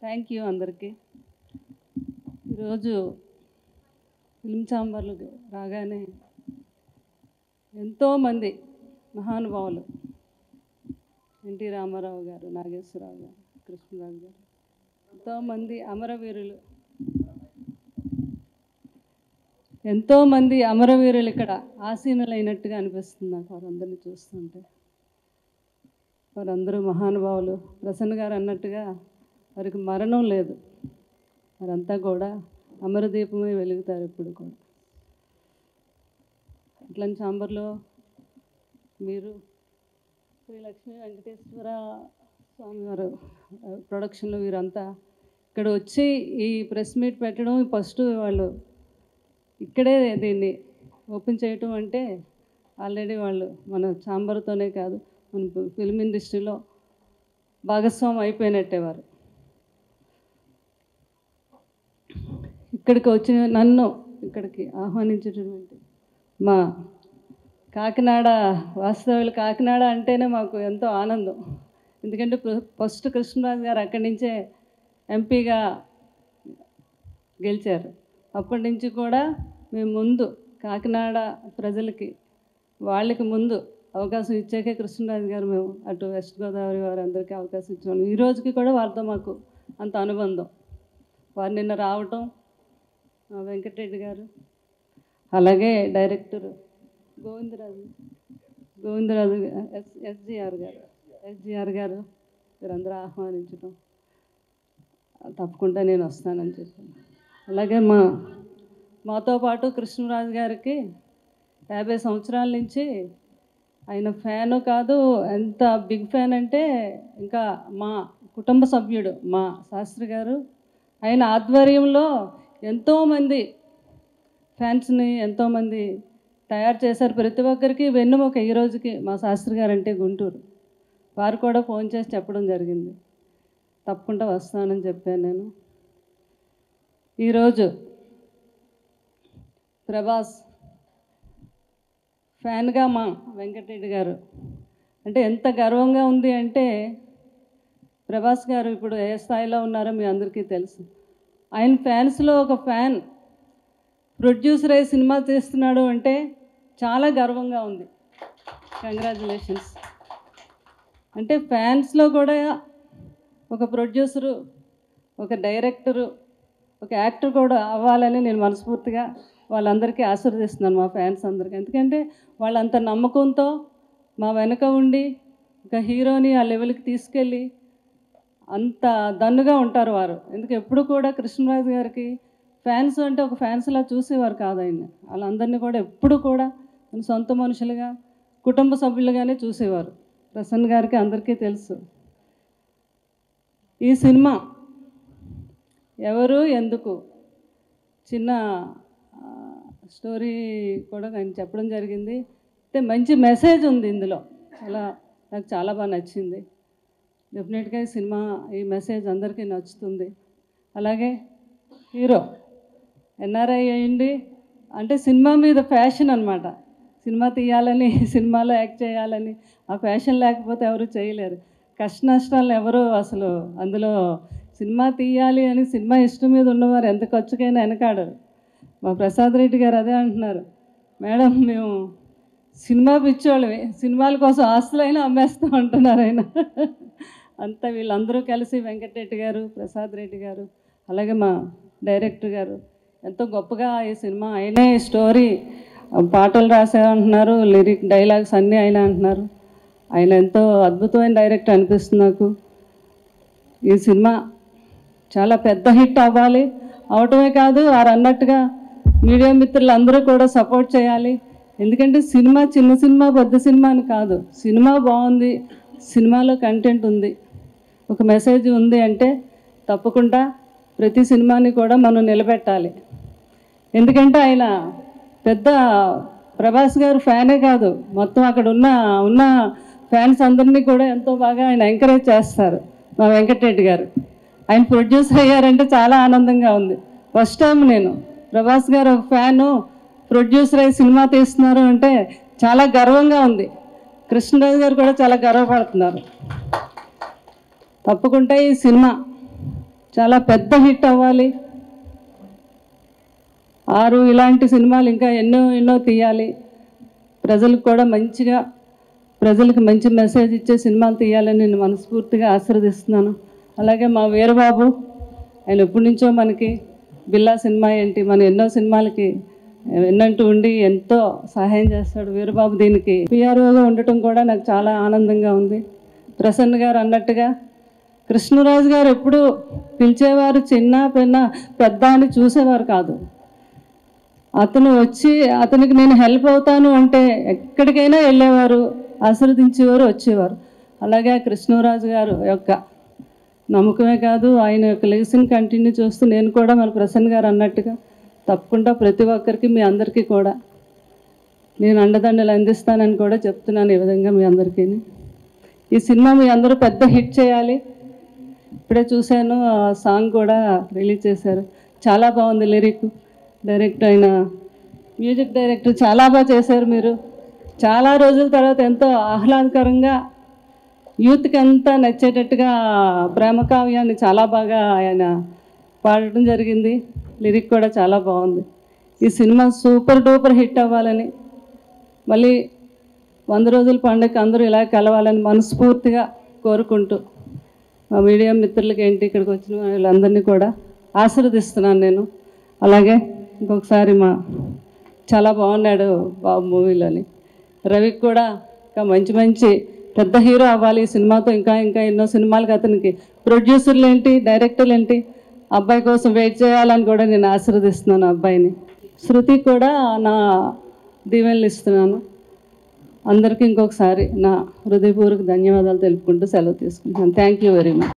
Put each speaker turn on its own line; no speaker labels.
Thank you అందరికీ. ఈరోజు film ఛాంబర్లకు రాగానే ఎంతోమంది మహానుభావులు, ఎన్టీ రామారావు గారు, నాగేశ్వరరావు గారు, కృష్ణరాజు గారు, ఎంతోమంది అమరవీరులు ఇక్కడ ఆసీనులైనట్టుగా అనిపిస్తుంది నాకు వారందరినీ చూస్తుంటే. వారందరూ మహానుభావులు. ప్రసన్న గారు అన్నట్టుగా వారికి మరణం లేదు, వారంతా కూడా అమరదీపమై వెలుగుతారు ఎప్పుడు కూడా. అట్లాంటి ఛాంబర్లో మీరు శ్రీ లక్ష్మీ వెంకటేశ్వర స్వామి వారు ప్రొడక్షన్లో వీరంతా ఇక్కడ వచ్చి ఈ ప్రెస్ మీట్ పెట్టడం, ఫస్ట్ వాళ్ళు ఇక్కడే దీన్ని ఓపెన్ చేయటం అంటే ఆల్రెడీ వాళ్ళు మన ఛాంబర్తోనే కాదు మన ఫిల్మ్ ఇండస్ట్రీలో భాగస్వామి అయిపోయినట్టే. వారు ఇక్కడికి వచ్చిన నన్ను ఇక్కడికి ఆహ్వానించేటటువంటి మా కాకినాడ వాస్తవ్యులు, కాకినాడ అంటేనే మాకు ఎంతో ఆనందం. ఎందుకంటే ఫస్ట్ కృష్ణరాజు గారు అక్కడి నుంచే ఎంపీగా గెలిచారు. అప్పటి నుంచి కూడా మేము ముందు కాకినాడ ప్రజలకి వాళ్ళకి ముందు అవకాశం ఇచ్చాకే కృష్ణరాజు గారు మేము అటు వెస్ట్ గోదావరి వారు అందరికీ అవకాశం ఇచ్చాము. ఈ రోజుకి కూడా వారితో మాకు అంత అనుబంధం. వారు నిన్న రావటం, వెంకటరెడ్డి గారు, అలాగే డైరెక్టర్ గోవిందరాజు ఎస్జిఆర్ గారు వీరందరూ ఆహ్వానించడం, తప్పకుండా నేను వస్తానని చెప్పాను. అలాగే మాతో పాటు కృష్ణరాజు గారికి 50 సంవత్సరాల నుంచి ఆయన ఫ్యాను కాదు, ఎంత బిగ్ ఫ్యాన్ అంటే ఇంకా మా కుటుంబ సభ్యుడు మా శాస్త్రి గారు. ఆయన ఆధ్వర్యంలో ఎంతోమంది ఫ్యాన్స్ని ఎంతోమంది తయారు చేశారు. ప్రతి ఒక్కరికి వెన్నుముక ఈ రోజుకి మా శాస్త్రి గారు అంటే గుంటూరు. వారు కూడా ఫోన్ చేసి చెప్పడం జరిగింది, తప్పకుండా వస్తానని చెప్పాను నేను. ఈరోజు ప్రభాస్ ఫ్యాన్గా మా వెంకటరెడ్డి గారు అంటే ఎంత గర్వంగా ఉంది అంటే, ప్రభాస్ గారు ఇప్పుడు ఏ స్థాయిలో ఉన్నారో మీ అందరికీ తెలుసు. ఆయన ఫ్యాన్స్లో ఒక ఫ్యాన్ ప్రొడ్యూసర్ అయ్యి సినిమా తీస్తున్నాడు అంటే చాలా గర్వంగా ఉంది. కంగ్రాచులేషన్స్. అంటే ఫ్యాన్స్లో కూడా ఒక ప్రొడ్యూసరు, ఒక డైరెక్టరు, ఒక యాక్టర్ కూడా అవ్వాలని నేను మనస్ఫూర్తిగా వాళ్ళందరికీ ఆశీర్వదిస్తున్నాను, మా ఫ్యాన్స్ అందరికీ. ఎందుకంటే వాళ్ళంత నమ్మకంతో మా వెనక ఉండి ఒక హీరోని ఆ లెవెల్కి తీసుకెళ్ళి అంత దన్నుగా ఉంటారు వారు. ఎందుకు ఎప్పుడు కూడా కృష్ణరాజు గారికి ఫ్యాన్స్ అంటే ఒక ఫ్యాన్స్లా చూసేవారు కాదు ఆయన. వాళ్ళందరినీ కూడా ఎప్పుడు కూడా సొంత మనుషులుగా, కుటుంబ సభ్యులుగానే చూసేవారు. ప్రసన్న గారికి అందరికీ తెలుసు. ఈ సినిమా ఎవరు ఎందుకు చిన్న స్టోరీ కూడా నేను చెప్పడం జరిగింది. అయితే మంచి మెసేజ్ ఉంది ఇందులో, నాకు చాలా బాగా నచ్చింది. డెఫినెట్గా ఈ సినిమా ఈ మెసేజ్ అందరికీ నచ్చుతుంది. అలాగే హీరో ఎన్ఆర్ఐ అయ్యింది అంటే సినిమా మీద ఫ్యాషన్ అనమాట. సినిమా తీయాలని, సినిమాలో యాక్ట్ చేయాలని, ఆ ఫ్యాషన్ లేకపోతే ఎవరు చేయలేరు. కష్ట నష్టాలను ఎవరు అసలు అందులో సినిమా తీయాలి అని సినిమా ఇష్టం మీద ఉన్నవారు ఎంత ఖర్చుకైనా వెనకాడరు. మా ప్రసాద్ రెడ్డి గారు అదే అంటున్నారు, మేడం మేము సినిమా పిచ్చోళ్ళమే, సినిమాల కోసం ఆస్తులైనా అమ్మేస్తూ ఉంటున్నారు ఆయన. అంతా వీళ్ళందరూ కలిసి వెంకటరెడ్డి గారు, ప్రసాద్ రెడ్డి గారు, అలాగే మా డైరెక్టర్ గారు ఎంతో గొప్పగా ఈ సినిమా ఆయనే స్టోరీ పాటలు రాసేమంటున్నారు, లిరిక్ డైలాగ్స్ అన్నీ ఆయన అంటున్నారు. ఆయన ఎంతో అద్భుతమైన డైరెక్టర్ అనిపిస్తుంది నాకు. ఈ సినిమా చాలా పెద్ద హిట్ అవ్వాలి, అవటమే కాదు వారు అన్నట్టుగా మీడియా మిత్రులు అందరూ కూడా సపోర్ట్ చేయాలి. ఎందుకంటే సినిమా చిన్న సినిమా పెద్ద సినిమా అని కాదు, సినిమా బాగుంది, సినిమాలో కంటెంట్ ఉంది, ఒక మెసేజ్ ఉంది అంటే తప్పకుండా ప్రతి సినిమాని కూడా మనం నిలబెట్టాలి. ఎందుకంటే ఆయన పెద్ద ప్రభాస్ గారు ఫ్యానే కాదు, మొత్తం అక్కడ ఉన్న ఫ్యాన్స్ అందరినీ కూడా ఎంతో బాగా ఆయన ఎంకరేజ్ చేస్తారు. మా వెంకటరెడ్డి గారు ఆయన ప్రొడ్యూసర్ అయ్యారంటే చాలా ఆనందంగా ఉంది. ఫస్ట్ టైం నేను ప్రభాస్ గారు ఒక ఫ్యాను ప్రొడ్యూసర్ అయ్యి సినిమా తీస్తున్నారు అంటే చాలా గర్వంగా ఉంది. కృష్ణరాజు గారు కూడా చాలా గర్వపడుతున్నారు. తప్పకుండా ఈ సినిమా చాలా పెద్ద హిట్ అవ్వాలి. 6 ఇలాంటి సినిమాలు ఇంకా ఎన్నో ఎన్నో తీయాలి. ప్రజలకు కూడా మంచిగా, ప్రజలకు మంచి మెసేజ్ ఇచ్చే సినిమాలు తీయాలని నేను మనస్ఫూర్తిగా ఆశీర్వదిస్తున్నాను. అలాగే మా వీరబాబు, ఆయన ఎప్పటి నుంచో మనకి బిల్లా సినిమా ఏంటి, మన ఎన్నో సినిమాలకి ఎన్నంటూ ఉండి ఎంతో సహాయం చేస్తాడు వీరబాబు. దీనికి పిఆర్ఓగా ఉండటం కూడా నాకు చాలా ఆనందంగా ఉంది. ప్రసన్న గారు అన్నట్టుగా కృష్ణరాజు గారు ఎప్పుడు పిలిచేవారు చిన్న పెన్న పెద్ద అని చూసేవారు కాదు. అతను వచ్చి అతనికి నేను హెల్ప్ అవుతాను అంటే ఎక్కడికైనా వెళ్ళేవారు, ఆశీర్వదించేవారు, వచ్చేవారు. అలాగే కృష్ణరాజు గారు యొక్క నమ్మకమే కాదు, ఆయన యొక్క లెగసీని కంటిన్యూ చేస్తూ నేను కూడా మన ప్రసన్న గారు అన్నట్టుగా తప్పకుండా ప్రతి ఒక్కరికి మీ అందరికీ కూడా నేను అండదండలు అందిస్తానని కూడా చెప్తున్నాను. ఈ విధంగా మీ అందరికీ ఈ సినిమా మీ అందరూ పెద్ద హిట్ చేయాలి. ఇప్పుడే చూశాను, ఆ సాంగ్ కూడా రిలీజ్ చేశారు, చాలా బాగుంది. లిరిక్ డైరెక్టర్ అయిన మ్యూజిక్ డైరెక్టర్ చాలా బాగా చేశారు. మీరు చాలా రోజుల తర్వాత ఎంతో ఆహ్లాదకరంగా యూత్కి అంతా నచ్చేటట్టుగా ప్రేమ కావ్యాన్ని చాలా బాగా ఆయన పాడటం జరిగింది. లిరిక్ కూడా చాలా బాగుంది. ఈ సినిమా సూపర్ డూపర్ హిట్ అవ్వాలని, మళ్ళీ 100 రోజుల పండుగ అందరూ ఇలా కలవాలని మనస్ఫూర్తిగా కోరుకుంటూ మా మీడియా మిత్రులకి ఏంటి ఇక్కడికి వచ్చిన వీళ్ళందరినీ కూడా ఆశీర్వదిస్తున్నాను నేను. అలాగే ఇంకొకసారి చాలా బాగున్నాడు బాబు మూవీలోని. రవికి కూడా ఇంకా మంచి మంచి పెద్ద హీరో అవ్వాలి ఈ సినిమాతో. ఇంకా ఇంకా ఎన్నో సినిమాలకి అతనికి ప్రొడ్యూసర్లు ఏంటి, డైరెక్టర్లు ఏంటి, అబ్బాయి కోసం వెయిట్ చేయాలని కూడా నేను ఆశీర్వదిస్తున్నాను అబ్బాయిని. శృతి కూడా నా దీవెనలు ఇస్తున్నాను. అందరికీ ఇంకొకసారి నా హృదయపూర్వక ధన్యవాదాలు తెలుపుకుంటూ సెలవు తీసుకుంటున్నాను. Thank you very much.